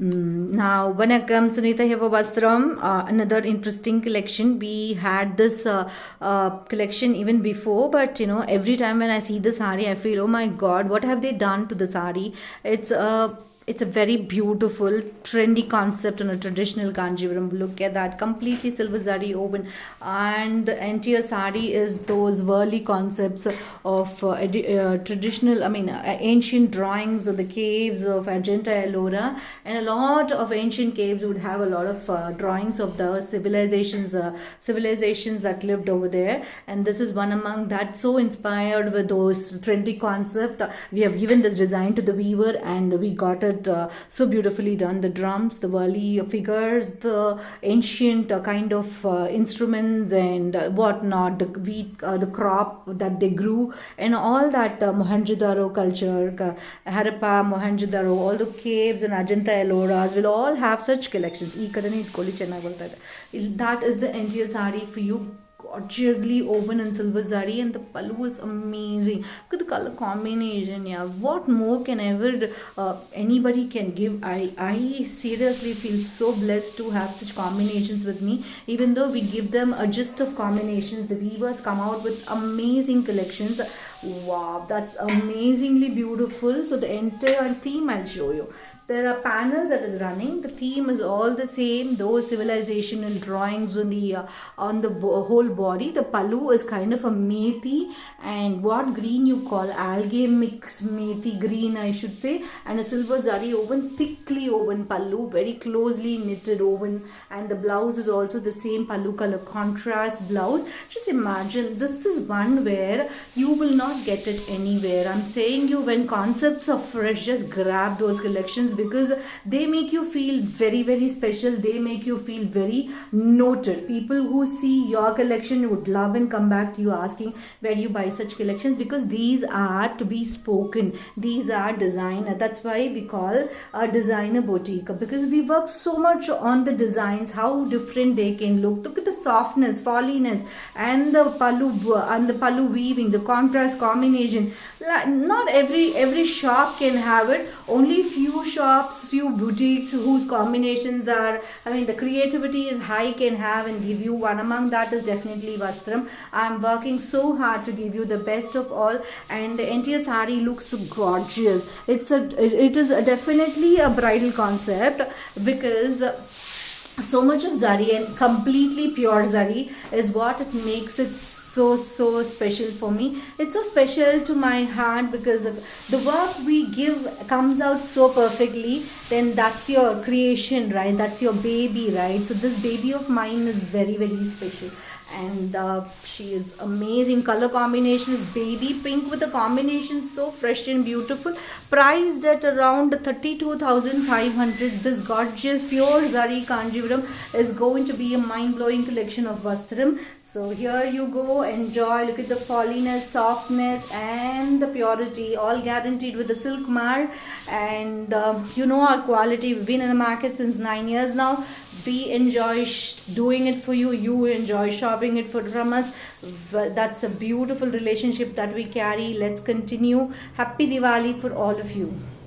Now, Vanakkam, Sunita here for Vastram. Another interesting collection. We had this collection even before, but every time when I see the sari, I feel, oh my God, what have they done to the sari? It's a very beautiful, trendy concept on a traditional Kanjivaram. Look at that, completely silver zari woven, and the entire sari is those worldly concepts of traditional, ancient drawings of the caves of Ajanta Ellora, and a lot of ancient caves would have a lot of drawings of the civilizations that lived over there, and this is one among that. So inspired with those trendy concept, we have given this design to the weaver, and we got it so beautifully done. The drums, the Wali figures, the ancient kind of instruments and whatnot, the wheat, the crop that they grew, and all that Mohenjo-daro culture, Harappa, Mohenjo-daro, all the caves and Ajanta Elloras will all have such collections. That is the entire sari for you, gorgeously woven in silver zari, and the pallu is amazing. Look at the color combination. Yeah, what more can ever anybody can give? I seriously feel so blessed to have such combinations with me. Even though we give them a gist of combinations, the weavers come out with amazing collections. Wow, that's amazingly beautiful. So the entire theme I'll show you. There are panels that is running. The theme is all the same. Those civilizational drawings on the whole body. The pallu is kind of a methi, and what green you call algae mix, methi green I should say, and a silver zari woven, thickly woven pallu, very closely knitted woven, and the blouse is also the same pallu color contrast blouse. Just imagine, this is one where you will not get it anywhere. I'm saying you, when concepts are fresh, just grab those collections, because they make you feel very, very special. They make you feel very noted. People who see your collection would love and come back to you asking where you buy such collections, because these are to be spoken. These are designer. That's why we call a designer boutique, because we work so much on the designs, how different they can look. Look at the softness, falliness, and the pallu weaving, the contrast combination. Not every shop can have it. Only few shops, few boutiques whose combinations are, the creativity is high, can have and give you. One among that is definitely Vastram. I'm working so hard to give you the best of all, and the entire sari looks gorgeous. It is definitely a bridal concept, because so much of zari and completely pure zari is what it makes it so special for me. It's so special to my heart, because the work we give comes out so perfectly. Then that's your creation, right? That's your baby, right? So this baby of mine is very, very special, and she is amazing. Color combination is baby pink with a combination so fresh and beautiful, priced at around 32,500. This gorgeous pure zari Kanjivaram is going to be a mind-blowing collection of Vastram. So here you go, enjoy. Look at the falliness, softness, and the purity, all guaranteed with the silk mar. And our quality. We've been in the market since 9 years now. We enjoy doing it for you. You enjoy shopping it from us. That's a beautiful relationship that we carry. Let's continue. Happy Diwali for all of you.